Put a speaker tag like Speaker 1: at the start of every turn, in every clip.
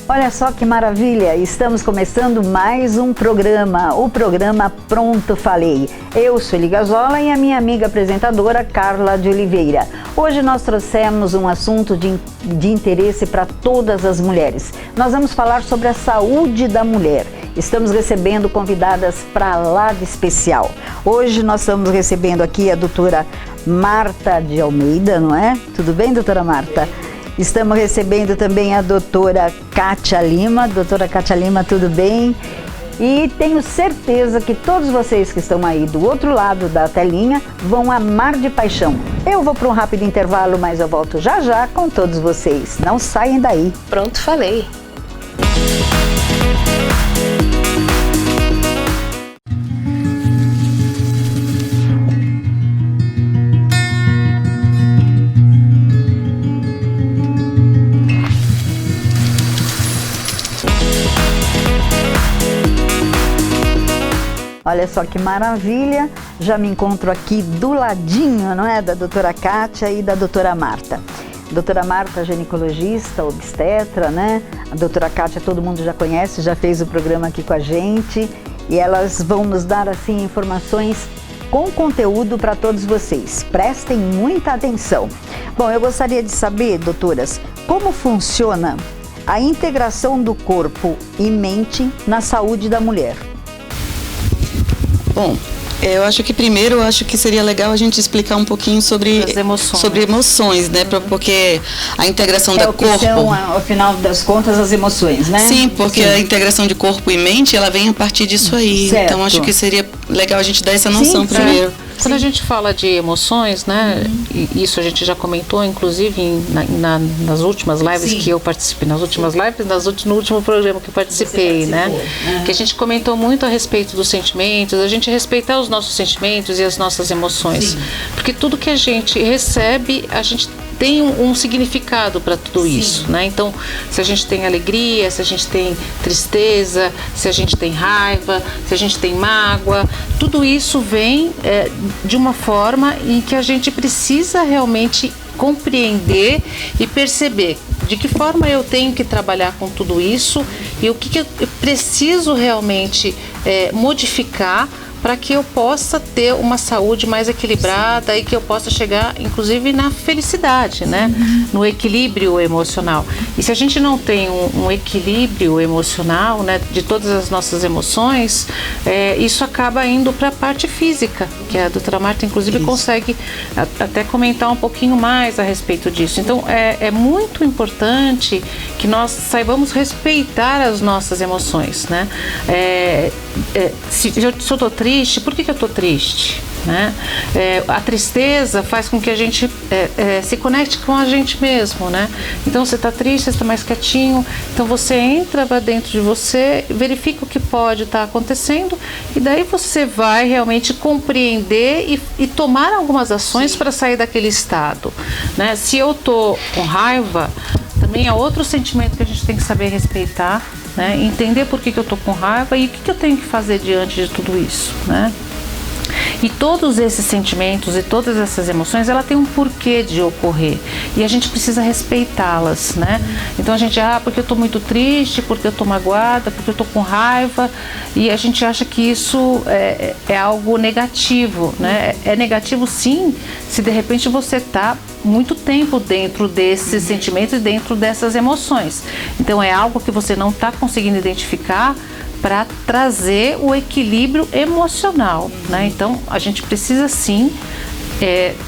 Speaker 1: Olha só que maravilha, estamos começando mais um programa, o programa Pronto Falei. Eu sou Eli Gazola e a minha amiga apresentadora Carla de Oliveira. Hoje nós trouxemos um assunto de interesse para todas as mulheres. Nós vamos falar sobre a saúde da mulher. Estamos recebendo convidadas para lá de especial. Hoje nós estamos recebendo aqui a doutora Marta de Almeida, não é? Tudo bem, doutora Marta? Estamos recebendo também a doutora Kátia Lima. Doutora Kátia Lima, tudo bem? E tenho certeza que todos vocês que estão aí do outro lado da telinha vão amar de paixão. Eu vou para um rápido intervalo, mas eu volto já já com todos vocês. Não saem daí.
Speaker 2: Pronto, falei.
Speaker 1: Olha só que maravilha, já me encontro aqui do ladinho, não é? Da doutora Kátia e da doutora Marta. Doutora Marta, ginecologista, obstetra, né? A doutora Kátia todo mundo já conhece, já fez o programa aqui com a gente. E elas vão nos dar, assim, informações com conteúdo para todos vocês. Prestem muita atenção. Bom, eu gostaria de saber, doutoras, como funciona a integração do corpo e mente na saúde da mulher.
Speaker 3: Bom, eu acho que seria legal a gente explicar um pouquinho sobre emoções, né? Porque a integração do corpo...
Speaker 1: são, ao final das contas, as emoções, né?
Speaker 3: Sim, porque a integração de corpo e mente, ela vem a partir disso aí. Certo. Então, acho que seria legal a gente dar essa noção primeiro.
Speaker 2: Quando a gente fala de emoções, né, e isso a gente já comentou, inclusive nas últimas lives que eu participei, no último programa que eu participei, né, que a gente comentou muito a respeito dos sentimentos, a gente respeitar os nossos sentimentos e as nossas emoções, porque tudo que a gente recebe, a gente tem um significado para tudo isso, né? Então, se a gente tem alegria, se a gente tem tristeza, se a gente tem raiva, se a gente tem mágoa, tudo isso vem de uma forma em que a gente precisa realmente compreender e perceber de que forma eu tenho que trabalhar com tudo isso e o que eu preciso realmente modificar para que eu possa ter uma saúde mais equilibrada e que eu possa chegar, inclusive, na felicidade, né? No equilíbrio emocional. E se a gente não tem um equilíbrio emocional, né, de todas as nossas emoções, isso acaba indo para a parte física, que a doutora Marta, inclusive, consegue até comentar um pouquinho mais a respeito disso. Então, é muito importante que nós saibamos respeitar as nossas emoções, né? Se eu estou triste, por que eu estou triste? Né? A tristeza faz com que a gente se conecte com a gente mesmo, né? Então você está triste, você está mais quietinho, então você entra para dentro de você, verifica o que pode estar acontecendo e daí você vai realmente compreender e tomar algumas ações para sair daquele estado, né? Se eu estou com raiva, também é outro sentimento que a gente tem que saber respeitar, né? Entender por que eu estou com raiva e o que eu tenho que fazer diante de tudo isso, né? E todos esses sentimentos e todas essas emoções, ela tem um porquê de ocorrer e a gente precisa respeitá-las, né? Então a gente, porque eu estou muito triste, porque eu estou magoada, porque eu estou com raiva, e a gente acha que isso é algo negativo, né? É negativo sim, se de repente você está muito tempo dentro desses sentimentos e dentro dessas emoções. Então é algo que você não está conseguindo identificar para trazer o equilíbrio emocional, né? Então a gente precisa sim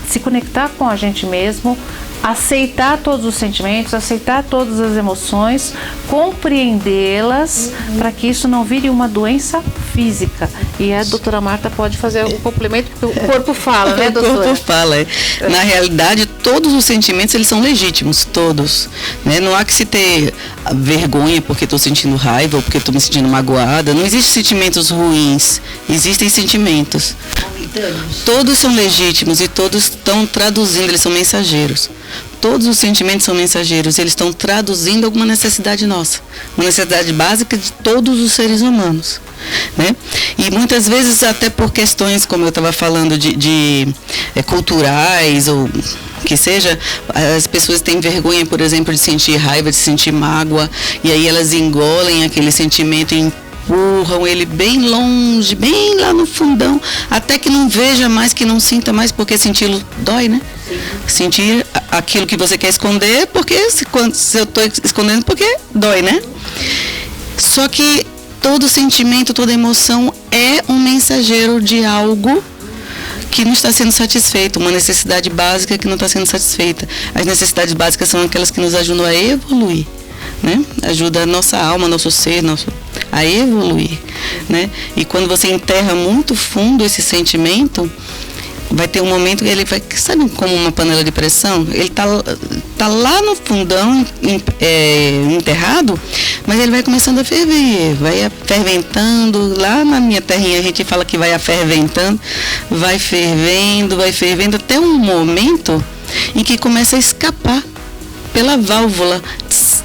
Speaker 2: se conectar com a gente mesmo, aceitar todos os sentimentos, aceitar todas as emoções, compreendê-las para que isso não vire uma doença física. E a doutora Marta pode fazer o complemento, porque o corpo fala, né, doutora?
Speaker 3: O corpo fala. Na realidade, todos os sentimentos, eles são legítimos, todos, né? Não há que se ter vergonha porque estou sentindo raiva ou porque estou me sentindo magoada. Não existem sentimentos ruins, existem sentimentos. Todos são legítimos e todos estão traduzindo, eles são mensageiros. todos os sentimentos são mensageiros, eles estão traduzindo alguma necessidade nossa, uma necessidade básica de todos os seres humanos, né? E muitas vezes até por questões, como eu estava falando, de culturais ou que seja, as pessoas têm vergonha, por exemplo, de sentir raiva, de sentir mágoa, e aí elas engolem aquele sentimento e empurram ele bem longe, bem lá no fundão, até que não veja mais, que não sinta mais, porque senti-lo dói, né? Sim. Sentir aquilo que você quer esconder, porque se eu estou escondendo, porque dói, né? Só que todo sentimento, toda emoção é um mensageiro de algo que não está sendo satisfeito, uma necessidade básica que não está sendo satisfeita. As necessidades básicas são aquelas que nos ajudam a evoluir, né? Ajuda a nossa alma, nosso ser, a evoluir, né? E quando você enterra muito fundo esse sentimento, vai ter um momento que ele vai, sabe como uma panela de pressão? Ele tá lá no fundão, enterrado, mas ele vai começando a ferver, vai ferventando. Lá na minha terrinha a gente fala que vai aferventando, vai fervendo, até um momento em que começa a escapar pela válvula.
Speaker 4: Isso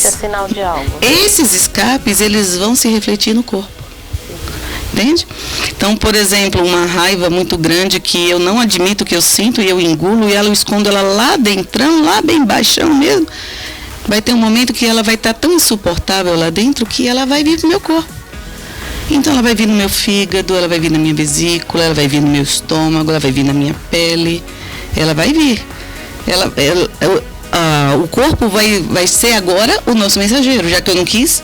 Speaker 4: é sinal de algo.
Speaker 3: Esses escapes, eles vão se refletir no corpo. Entende? Então, por exemplo, uma raiva muito grande que eu não admito que eu sinto e eu engulo e eu escondo ela lá dentrão, lá bem baixão mesmo, vai ter um momento que ela vai estar tão insuportável lá dentro que ela vai vir pro meu corpo. Então ela vai vir no meu fígado, ela vai vir na minha vesícula, ela vai vir no meu estômago, ela vai vir na minha pele, ela vai vir. O corpo vai ser agora o nosso mensageiro, já que eu não quis.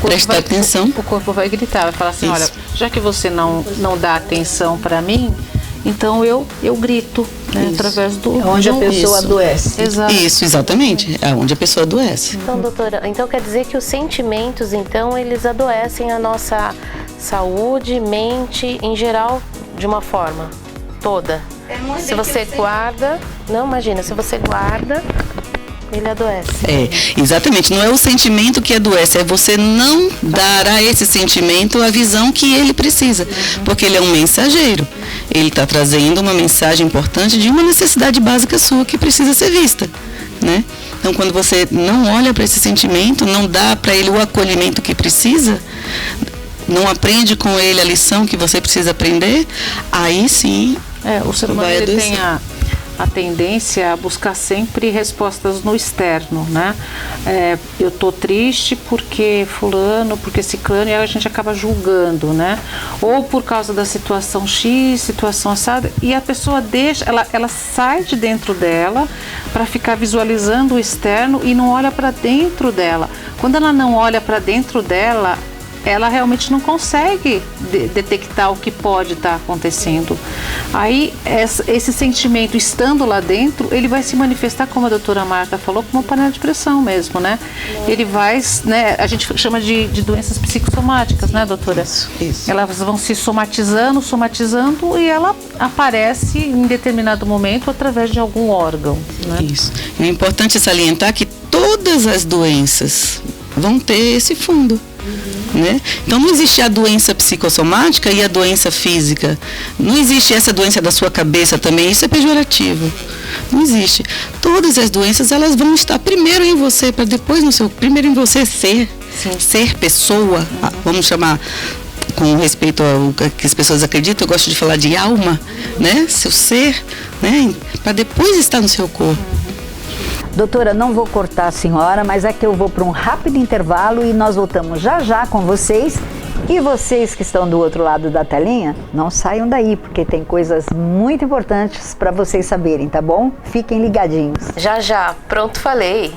Speaker 3: Prestar atenção.
Speaker 2: O corpo vai gritar, vai falar assim, olha, já que você não dá atenção para mim, então eu grito, né, através do...
Speaker 1: É onde a pessoa adoece.
Speaker 2: Exato.
Speaker 3: Isso, exatamente, é onde a pessoa adoece.
Speaker 4: Então, doutora, então quer dizer que os sentimentos, então, eles adoecem a nossa saúde, mente, em geral, de uma forma toda. Se você guarda, não, imagina, se você guarda, ele adoece.
Speaker 3: Exatamente. Não é o sentimento que adoece, é você não dar a esse sentimento a visão que ele precisa. Porque ele é um mensageiro. Ele está trazendo uma mensagem importante de uma necessidade básica sua que precisa ser vista, né? Então, quando você não olha para esse sentimento, não dá para ele o acolhimento que precisa, não aprende com ele a lição que você precisa aprender, aí sim...
Speaker 2: o ser humano ele tem a tendência a buscar sempre respostas no externo, né? Eu tô triste porque fulano, porque ciclano, e aí a gente acaba julgando, né? Ou por causa da situação X, situação assada, e a pessoa ela sai de dentro dela para ficar visualizando o externo e não olha para dentro dela. Quando ela não olha para dentro dela, ela realmente não consegue detectar o que pode estar acontecendo. Aí, esse sentimento estando lá dentro, ele vai se manifestar, como a doutora Marta falou, como uma panela de pressão mesmo, né? Ele vai, né, a gente chama de doenças psicossomáticas, né, doutora? Isso. Elas vão se somatizando, e ela aparece em determinado momento através de algum órgão, né?
Speaker 3: Isso. É importante salientar que todas as doenças vão ter esse fundo. Né? Então não existe a doença psicossomática e a doença física. Não existe essa doença da sua cabeça também, isso é pejorativo. Não existe. Todas as doenças, elas vão estar primeiro em você, para depois primeiro em você ser pessoa, vamos chamar com respeito ao que as pessoas acreditam, eu gosto de falar de alma, né? Seu ser, né? Para depois estar no seu corpo.
Speaker 1: Doutora, não vou cortar a senhora, mas é que eu vou para um rápido intervalo e nós voltamos já já com vocês. E vocês que estão do outro lado da telinha, não saiam daí, porque tem coisas muito importantes para vocês saberem, tá bom? Fiquem ligadinhos.
Speaker 4: Já já, pronto, falei.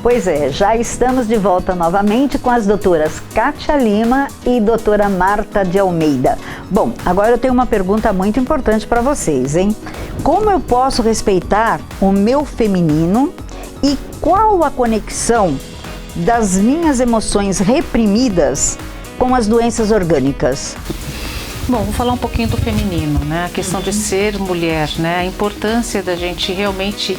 Speaker 1: Pois é, já estamos de volta novamente com as doutoras Kátia Lima e doutora Marta de Almeida. Bom, agora eu tenho uma pergunta muito importante para vocês, hein? Como eu posso respeitar o meu feminino e qual a conexão das minhas emoções reprimidas com as doenças orgânicas?
Speaker 2: Bom, vou falar um pouquinho do feminino, né? A questão de ser mulher, né? A importância da gente realmente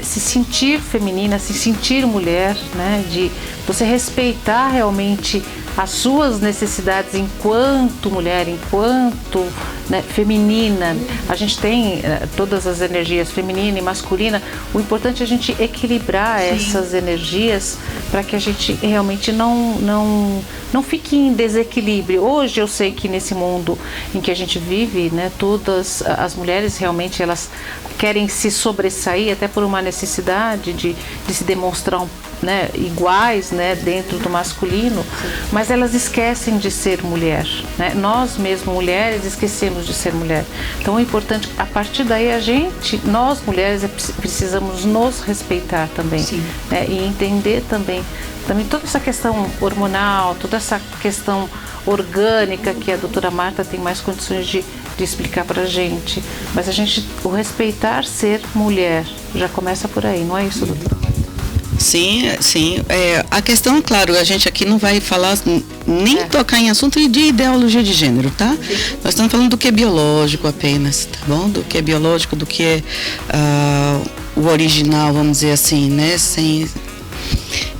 Speaker 2: se sentir feminina, se sentir mulher, né? De você respeitar realmente as suas necessidades enquanto mulher, enquanto, né, feminina. A gente tem todas as energias feminina e masculina. O importante é a gente equilibrar essas energias para que a gente realmente não fique em desequilíbrio. Hoje eu sei que nesse mundo em que a gente vive, né, todas as mulheres realmente elas querem se sobressair até por uma necessidade de se demonstrar né, iguais, né, dentro do masculino, mas elas esquecem de ser mulher, né? Nós mesmo mulheres esquecemos de ser mulher. Então o importante, a partir daí nós mulheres precisamos nos respeitar também, né? E entender também toda essa questão hormonal, toda essa questão orgânica que a doutora Marta tem mais condições de explicar pra gente. Mas o respeitar ser mulher já começa por aí, não é isso, doutora?
Speaker 3: Sim. A questão, claro, a gente aqui não vai falar, nem tocar em assunto de ideologia de gênero, tá? Sim. Nós estamos falando do que é biológico apenas, tá bom? Do que é biológico, do que é o original, vamos dizer assim, né?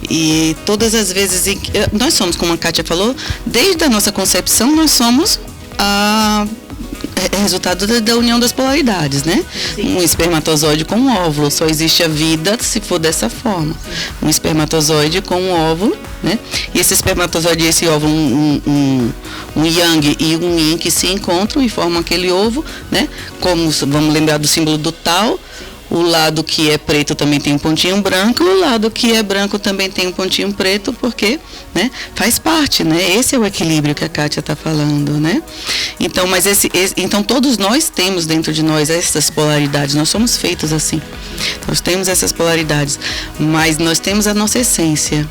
Speaker 3: E todas as vezes, nós somos, como a Kátia falou, desde a nossa concepção, nós somos resultado da união das polaridades, né? Sim. Um espermatozoide com um óvulo, só existe a vida se for dessa forma. Um espermatozoide com um óvulo, né? E esse espermatozoide e esse óvulo, um yang e um yin que se encontram e formam aquele ovo, né? Como, vamos lembrar do símbolo do Tao, o lado que é preto também tem um pontinho branco, o lado que é branco também tem um pontinho preto, porque, né, faz parte, né? Esse é o equilíbrio que a Kátia está falando, né? Então, então todos nós temos dentro de nós essas polaridades, nós somos feitos assim. Nós temos essas polaridades, mas nós temos a nossa essência.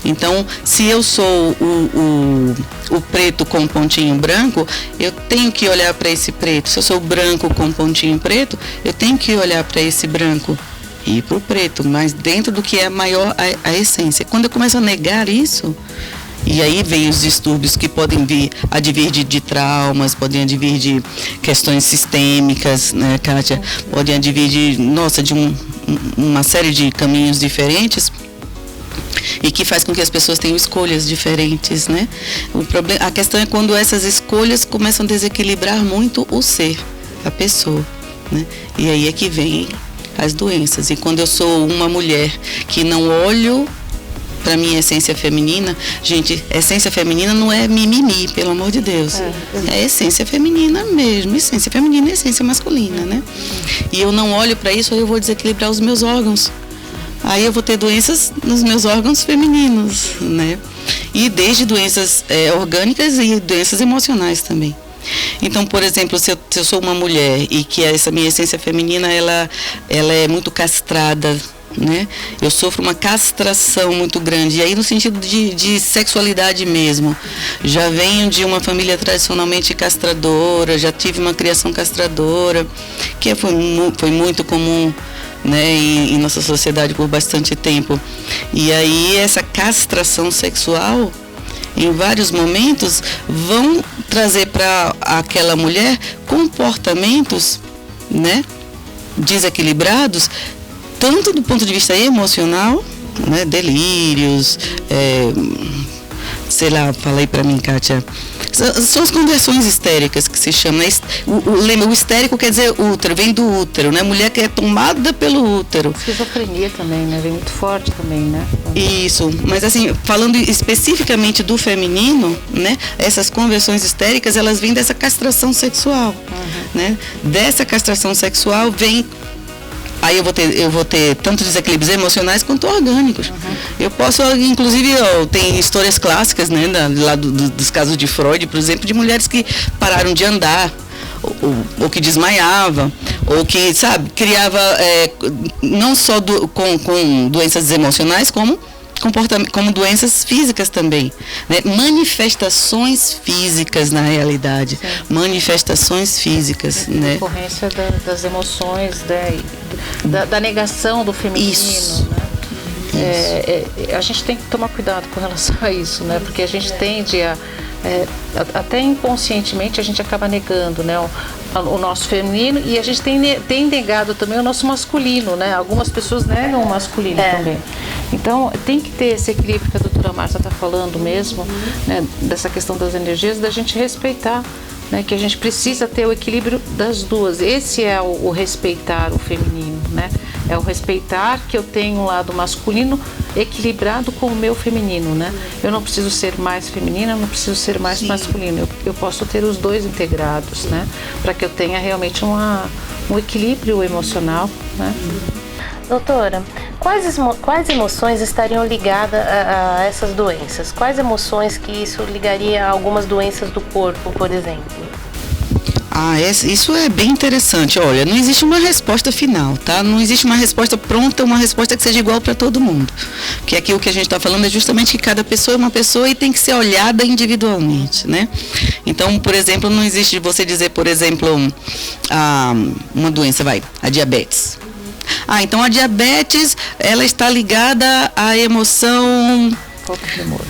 Speaker 3: Então, se eu sou o preto com pontinho branco, eu tenho que olhar para esse preto. Se eu sou branco com pontinho preto, eu tenho que olhar para esse branco e para o preto, mas dentro do que é maior a essência. Quando eu começo a negar isso, e aí vem os distúrbios que podem advir de traumas, podem advir de questões sistêmicas, né, Kátia? Podem advir de uma série de caminhos diferentes, e que faz com que as pessoas tenham escolhas diferentes, né? A questão é quando essas escolhas começam a desequilibrar muito o ser, a pessoa, né? E aí é que vem as doenças. E quando eu sou uma mulher que não olho para minha essência feminina, gente, essência feminina não é mimimi, pelo amor de Deus. É essência feminina mesmo, essência feminina e essência masculina, né? E eu não olho para isso, aí eu vou desequilibrar os meus órgãos. Aí eu vou ter doenças nos meus órgãos femininos, né? E desde doenças orgânicas e doenças emocionais também. Então, por exemplo, se eu sou uma mulher e que essa minha essência feminina, ela é muito castrada, né? Eu sofro uma castração muito grande, e aí no sentido de sexualidade mesmo. Já venho de uma família tradicionalmente castradora, já tive uma criação castradora, que foi muito comum, né, em nossa sociedade por bastante tempo. E aí essa castração sexual, em vários momentos, vão trazer para aquela mulher comportamentos, né, desequilibrados, tanto do ponto de vista emocional, né, delírios, sei lá, fala aí para mim, Kátia. São as conversões histéricas que se chama. O histérico quer dizer útero, vem do útero, né? Mulher que é tomada pelo útero.
Speaker 2: Esquizofrenia também, né? Vem muito forte também, né?
Speaker 3: Isso, mas assim, falando especificamente do feminino, né? Essas conversões histéricas, elas vêm dessa castração sexual, né? Dessa castração sexual vem... Aí eu vou ter tanto desequilíbrios emocionais quanto orgânicos. Eu posso, inclusive, tem histórias clássicas, né, lá dos casos de Freud, por exemplo, de mulheres que pararam de andar, ou que desmaiava, ou que, sabe, criava não só com doenças emocionais, como doenças físicas também, né? Manifestações físicas na realidade. Sim. Manifestações físicas, né?
Speaker 2: Decorrência das emoções, da negação do feminino. Isso. Né? A gente tem que tomar cuidado com relação a isso, né? Porque a gente tende até inconscientemente a gente acaba negando, né, o nosso feminino, e a gente tem negado também o nosso masculino, né? Algumas pessoas negam o masculino também. Então tem que ter esse equilíbrio que a doutora Márcia está falando mesmo, né, dessa questão das energias, da gente respeitar, né, que a gente precisa ter o equilíbrio das duas. Esse é o respeitar o feminino, né? É o respeitar que eu tenho um lado masculino equilibrado com o meu feminino, né? Eu não preciso ser mais feminina, eu não preciso ser mais masculino. Eu posso ter os dois integrados, né? Para que eu tenha realmente um equilíbrio emocional, né?
Speaker 4: Doutora, quais emoções estariam ligadas a essas doenças? Quais emoções que isso ligaria a algumas doenças do corpo, por exemplo?
Speaker 3: Isso é bem interessante. Olha, não existe uma resposta final, tá? Não existe uma resposta pronta, uma resposta que seja igual para todo mundo. Porque aqui o que a gente está falando é justamente que cada pessoa é uma pessoa e tem que ser olhada individualmente, né? Então, por exemplo, não existe você dizer, por exemplo, uma doença, a diabetes. Então a diabetes, ela está ligada à emoção...
Speaker 2: Falta de amor.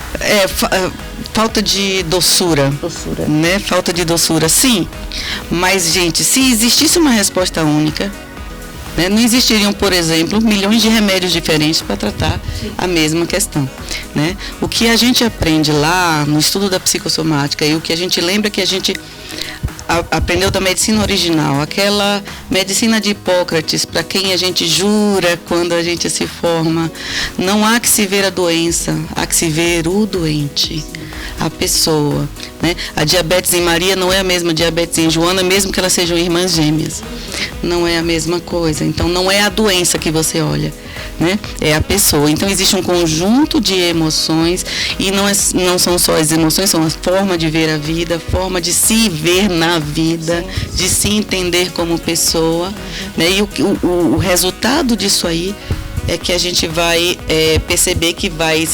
Speaker 3: Falta de doçura. Né? Falta de doçura, sim. Mas, gente, se existisse uma resposta única, né, não existiriam, por exemplo, milhões de remédios diferentes para tratar a mesma questão. Né? O que a gente aprende lá no estudo da psicossomática e o que a gente lembra que a gente aprendeu da medicina original, aquela medicina de Hipócrates, para quem a gente jura quando a gente se forma, não há que se ver a doença, há que se ver o doente, a pessoa, né? A diabetes em Maria não é a mesma diabetes em Joana, mesmo que elas sejam irmãs gêmeas, não é a mesma coisa. Então não é a doença que você olha, né? É a pessoa. Então existe um conjunto de emoções e não são só as emoções, são a forma de ver a vida, a forma de se ver na vida, de se entender como pessoa, né? E o resultado disso aí é que a gente vai perceber que vai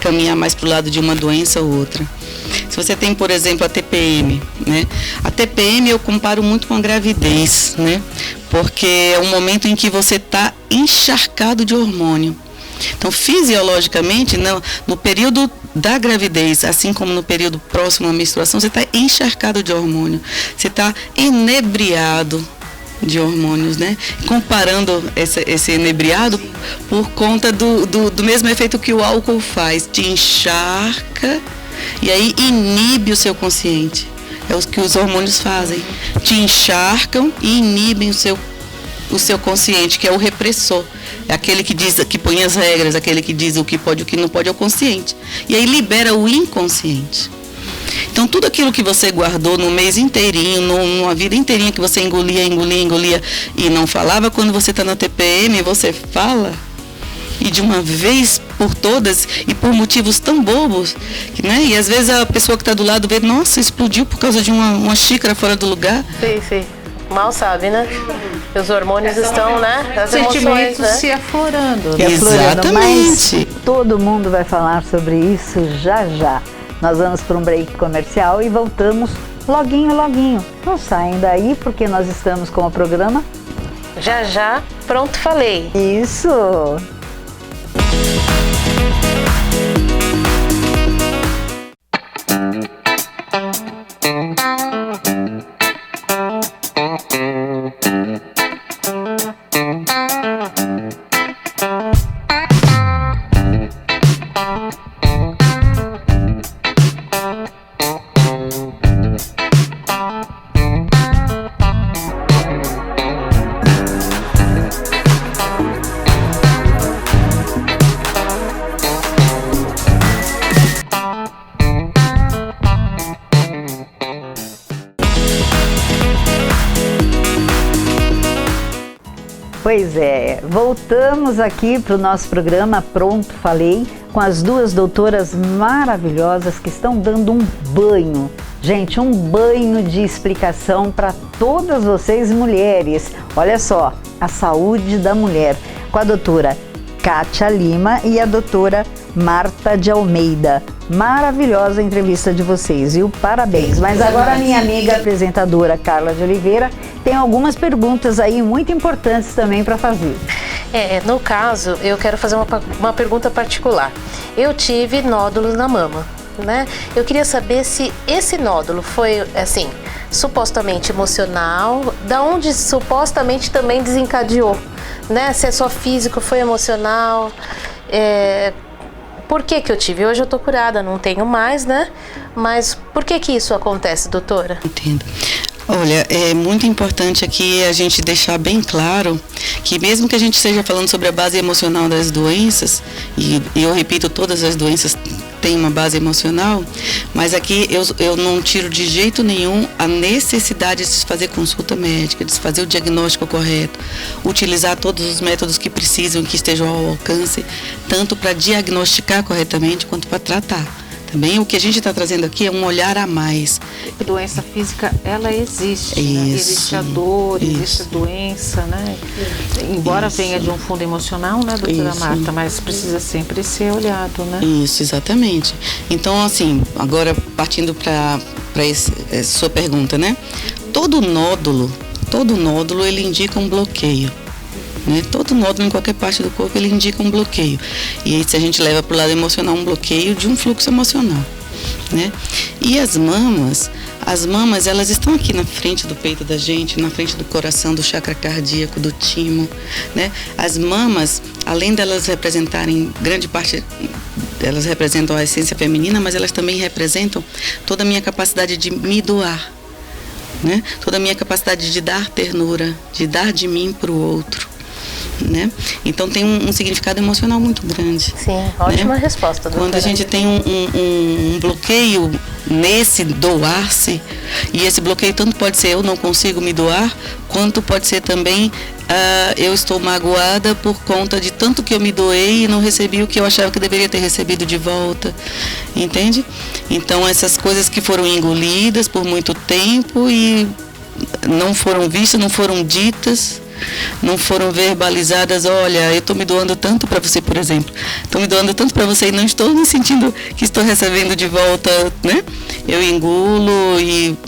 Speaker 3: caminhar mais para o lado de uma doença ou outra. Se você tem, por exemplo, a TPM, né? A TPM eu comparo muito com a gravidez, né? Porque é um momento em que você está encharcado de hormônio. Então, fisiologicamente, no período da gravidez, assim como no período próximo à menstruação, você está encharcado de hormônio. Você está enebriado de hormônios, né? Comparando esse enebriado por conta do mesmo efeito que o álcool faz, te encharca e aí inibe o seu consciente. É o que os hormônios fazem, te encharcam e inibem o seu consciente, que é o repressor, é aquele que põe as regras, aquele que diz o que pode e o que não pode, é o consciente, e aí libera o inconsciente. Então, tudo aquilo que você guardou no mês inteirinho, numa vida inteirinha que você engolia e não falava, quando você está na TPM, você fala, e de uma vez por todas, e por motivos tão bobos, né? E às vezes a pessoa que está do lado vê, nossa, explodiu por causa de uma xícara fora do lugar.
Speaker 4: Sim. Mal sabe, né? Os hormônios estão, né? As
Speaker 2: sentimentos,
Speaker 4: emoções,
Speaker 2: se aflorando.
Speaker 3: Exatamente.
Speaker 1: Mas todo mundo vai falar sobre isso já já. Nós vamos para um break comercial e voltamos loguinho. Não saem daí porque nós estamos com o programa
Speaker 4: Já, pronto, falei.
Speaker 1: Isso! Pois é, voltamos aqui para o nosso programa Pronto Falei, com as duas doutoras maravilhosas que estão dando um banho Gente, um banho de explicação para todas vocês mulheres. Olha só, a saúde da mulher, com a doutora Kátia Lima e a doutora Marta de Almeida. Maravilhosa a entrevista de vocês, viu? Parabéns. Mas agora a minha amiga apresentadora Carla de Oliveira tem algumas perguntas aí muito importantes também para fazer.
Speaker 4: No caso, eu quero fazer uma pergunta particular. Eu tive nódulos na mama, né? Eu queria saber se esse nódulo foi, assim, supostamente emocional, da onde supostamente também desencadeou, né? Se é só físico, foi emocional, por que eu tive? Hoje eu tô curada, não tenho mais, né? Mas por que isso acontece, doutora?
Speaker 3: Entendo. Olha, é muito importante aqui a gente deixar bem claro que mesmo que a gente esteja falando sobre a base emocional das doenças, e eu repito, todas as doenças têm uma base emocional, mas aqui eu não tiro de jeito nenhum a necessidade de se fazer consulta médica, de se fazer o diagnóstico correto, utilizar todos os métodos que precisam, que estejam ao alcance, tanto para diagnosticar corretamente quanto para tratar. Também o que a gente está trazendo aqui é um olhar a mais.
Speaker 2: A doença física, ela existe, né? Existe a dor, existe a doença, né? Embora venha de um fundo emocional, né, doutora Marta, mas precisa sempre ser olhado, né?
Speaker 3: Isso, exatamente. Então, assim, agora partindo para essa sua pergunta, né? Todo nódulo, ele indica um bloqueio. Né? Todo nódulo em qualquer parte do corpo ele indica um bloqueio, e aí, se a gente leva para o lado emocional, um bloqueio de um fluxo emocional, né? E as mamas elas estão aqui na frente do peito da gente, na frente do coração, do chakra cardíaco, do timo, né? As mamas, além delas representarem grande parte, elas representam a essência feminina, mas elas também representam toda a minha capacidade de me doar, né? Toda a minha capacidade de dar ternura, de dar de mim para o outro. Né? Então tem um significado emocional muito grande.
Speaker 4: Sim, ótima, né? Resposta, doutora.
Speaker 3: Quando a gente tem um bloqueio nesse doar-se, e esse bloqueio tanto pode ser eu não consigo me doar, quanto pode ser também eu estou magoada por conta de tanto que eu me doei e não recebi o que eu achava que deveria ter recebido de volta, entende? Então essas coisas que foram engolidas por muito tempo e não foram vistas, não foram ditas, não foram verbalizadas. Olha, eu estou me doando tanto para você, por exemplo. Estou me doando tanto para você e não estou me sentindo que estou recebendo de volta, né? Eu engulo e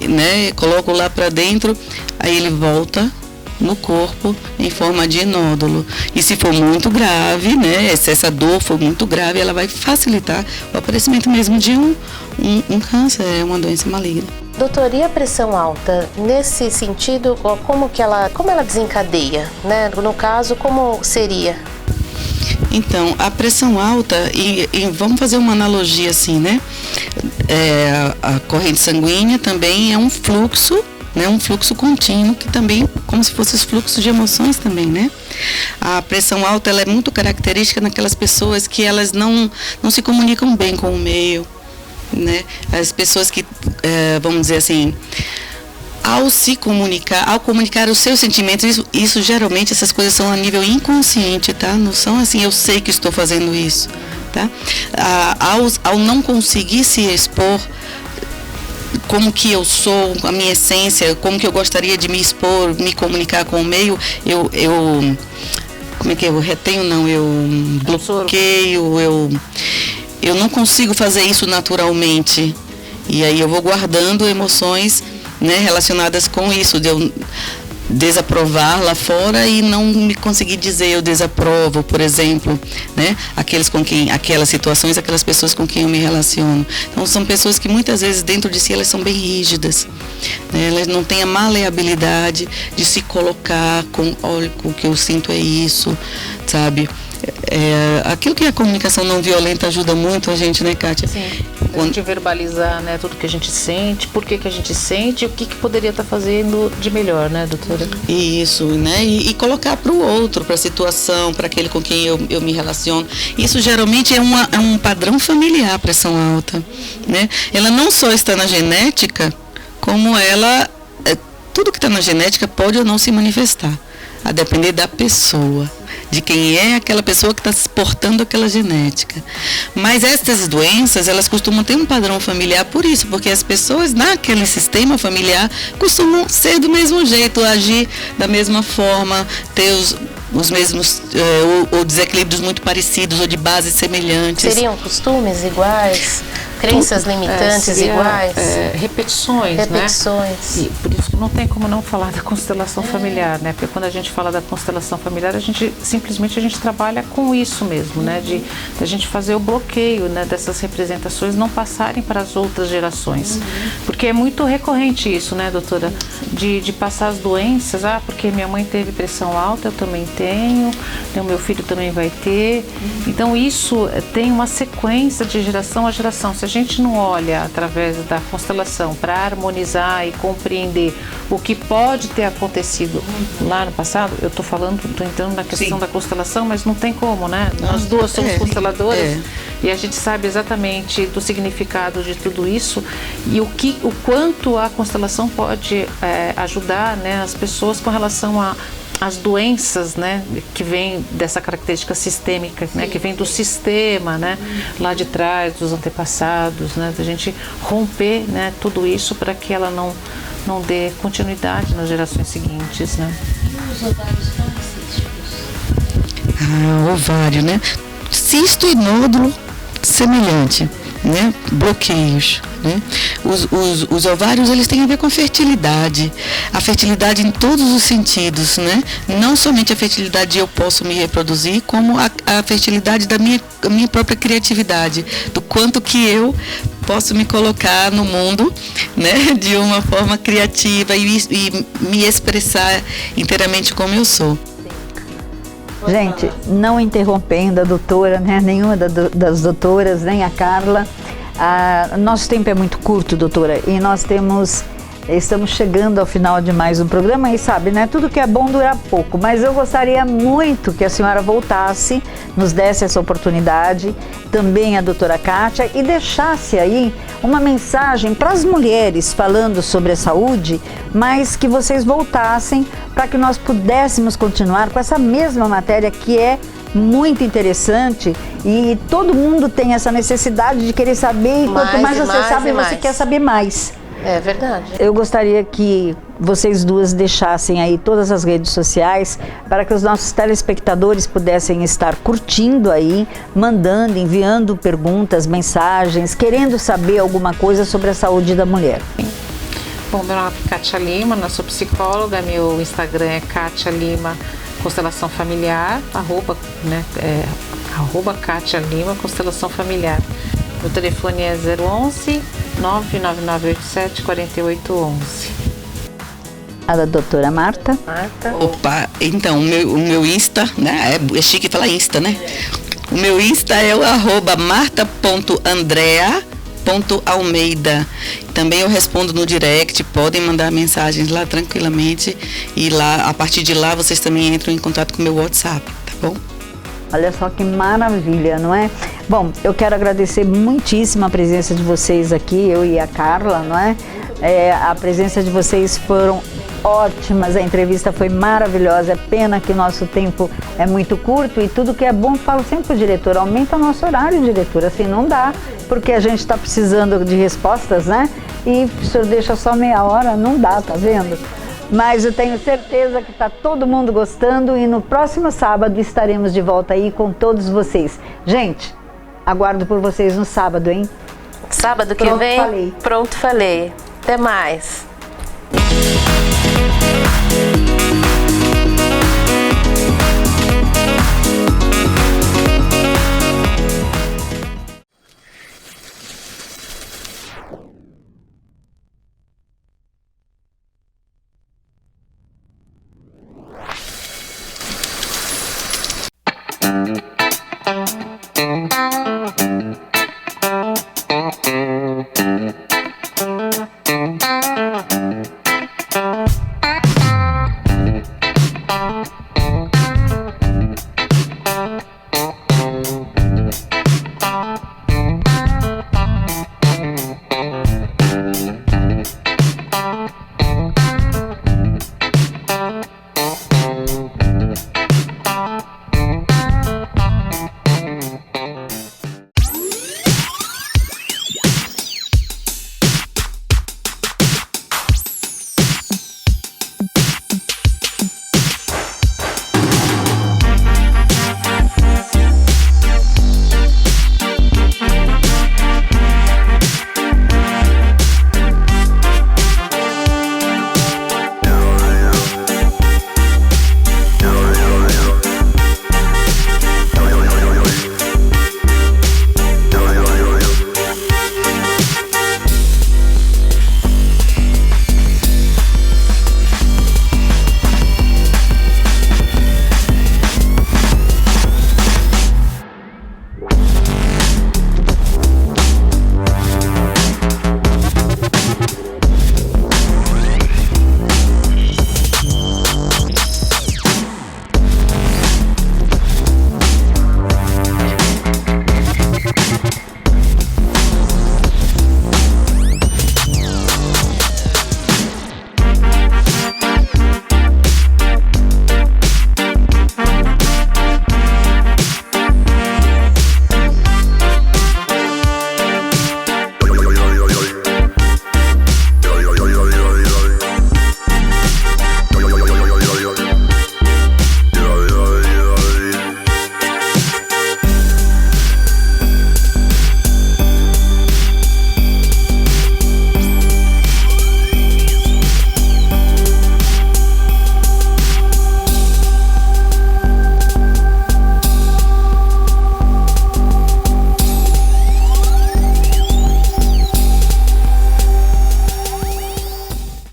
Speaker 3: né, coloco lá para dentro, aí ele volta no corpo em forma de nódulo. E se for muito grave, né, se essa dor for muito grave, ela vai facilitar o aparecimento mesmo de um câncer, uma doença maligna.
Speaker 4: Doutor, e a pressão alta, nesse sentido, como ela desencadeia, né? No caso, como seria?
Speaker 3: Então, a pressão alta, e vamos fazer uma analogia assim, né? A corrente sanguínea também é um fluxo, né? Um fluxo contínuo, que também, como se fossem os fluxos de emoções também, né? A pressão alta, ela é muito característica naquelas pessoas que elas não se comunicam bem com o meio, né? As pessoas que, vamos dizer assim, ao comunicar os seus sentimentos, isso geralmente, essas coisas são a nível inconsciente, tá? Não são assim, eu sei que estou fazendo isso, tá? Ao não conseguir se expor como que eu sou, a minha essência, como que eu gostaria de me expor, me comunicar com o meio, como é que eu retenho, não, eu bloqueio, eu não consigo fazer isso naturalmente. E aí eu vou guardando emoções, né, relacionadas com isso, de eu desaprovar lá fora e não me conseguir dizer eu desaprovo, por exemplo, né, aquelas situações, aquelas pessoas com quem eu me relaciono. Então são pessoas que muitas vezes dentro de si elas são bem rígidas, né, elas não têm a maleabilidade de se colocar com, olha, o que eu sinto é isso, sabe? Aquilo que a comunicação não violenta ajuda muito a gente, né, Kátia?
Speaker 2: Sim, a gente verbalizar, né, tudo que a gente sente, por que a gente sente e o que poderia estar fazendo de melhor, né, doutora?
Speaker 3: Isso, né, e colocar para o outro, para a situação, para aquele com quem eu me relaciono. Isso geralmente é um padrão familiar, pressão alta, né? Ela não só está na genética, como tudo que está na genética pode ou não se manifestar, a depender da pessoa. de quem é aquela pessoa que está portando aquela genética. Mas essas doenças, elas costumam ter um padrão familiar por isso, porque as pessoas naquele sistema familiar costumam ser do mesmo jeito, agir da mesma forma, ter os mesmos ou desequilíbrios muito parecidos ou de bases semelhantes.
Speaker 4: Seriam costumes iguais? Crenças limitantes iguais?
Speaker 2: Repetições, né? E por isso que não tem como não falar da constelação familiar, né? Porque quando a gente fala da constelação familiar, a gente trabalha com isso mesmo, né? De a gente fazer o bloqueio, né, dessas representações não passarem para as outras gerações. Porque é muito recorrente isso, né, doutora? De passar as doenças, porque minha mãe teve pressão alta, eu também tenho, o meu filho também vai ter. Então isso tem uma sequência de geração a geração. Se a gente não olha através da constelação para harmonizar e compreender o que pode ter acontecido lá no passado, eu estou entrando na questão da constelação, mas não tem como, né? Nós duas somos consteladoras e a gente sabe exatamente do significado de tudo isso e o quanto a constelação pode ajudar, né, as pessoas com relação as doenças, né, que vêm dessa característica sistêmica, né, que vem do sistema, né, lá de trás, dos antepassados, né, da gente romper, né, tudo isso para que ela não dê continuidade nas gerações seguintes, né.
Speaker 5: E os ovários policísticos?
Speaker 3: Ovário, né? Cisto e nódulo semelhante, né? Bloqueios, né? Os ovários, eles têm a ver com a fertilidade em todos os sentidos, né? Não somente a fertilidade de eu posso me reproduzir, como a fertilidade da minha própria criatividade, do quanto que eu posso me colocar no mundo, né? De uma forma criativa e me expressar inteiramente como eu sou.
Speaker 1: Gente, não interrompendo a doutora, né? Nenhuma das doutoras, nem a Carla. Nosso tempo é muito curto, doutora, e nós estamos chegando ao final de mais um programa e sabe, né? Tudo que é bom dura pouco, mas eu gostaria muito que a senhora voltasse, nos desse essa oportunidade, também a doutora Kátia, e deixasse aí uma mensagem para as mulheres falando sobre a saúde, mas que vocês voltassem para que nós pudéssemos continuar com essa mesma matéria que é muito interessante e todo mundo tem essa necessidade de querer saber e quanto mais você sabe, você quer saber mais.
Speaker 4: É verdade.
Speaker 1: Eu gostaria que vocês duas deixassem aí todas as redes sociais para que os nossos telespectadores pudessem estar curtindo aí, mandando, enviando perguntas, mensagens, querendo saber alguma coisa sobre a saúde da mulher.
Speaker 2: Bom, meu nome é Kátia Lima, eu sou psicóloga, meu Instagram é Kátia Lima Constelação Familiar, arroba Kátia Lima Constelação Familiar. Meu telefone é 011 99987 4811.
Speaker 1: A da doutora Marta.
Speaker 3: Opa, então, o meu Insta, né? É chique falar Insta, né? O meu Insta é o @marta.andrea.almeida. Também eu respondo no direct, podem mandar mensagens lá tranquilamente. E lá, a partir de lá, vocês também entram em contato com o meu WhatsApp, tá bom?
Speaker 1: Olha só que maravilha, não é? Bom, eu quero agradecer muitíssimo a presença de vocês aqui, eu e a Carla, não é? A presença de vocês foram ótimas, a entrevista foi maravilhosa, é pena que o nosso tempo é muito curto e tudo que é bom, falo sempre pro diretor, aumenta o nosso horário, diretor, assim não dá, porque a gente está precisando de respostas, né? E o senhor deixa só meia hora, não dá, tá vendo? Mas eu tenho certeza que está todo mundo gostando e no próximo sábado estaremos de volta aí com todos vocês. Gente, aguardo por vocês no sábado, hein?
Speaker 4: Sábado que vem? Pronto, falei. Até mais.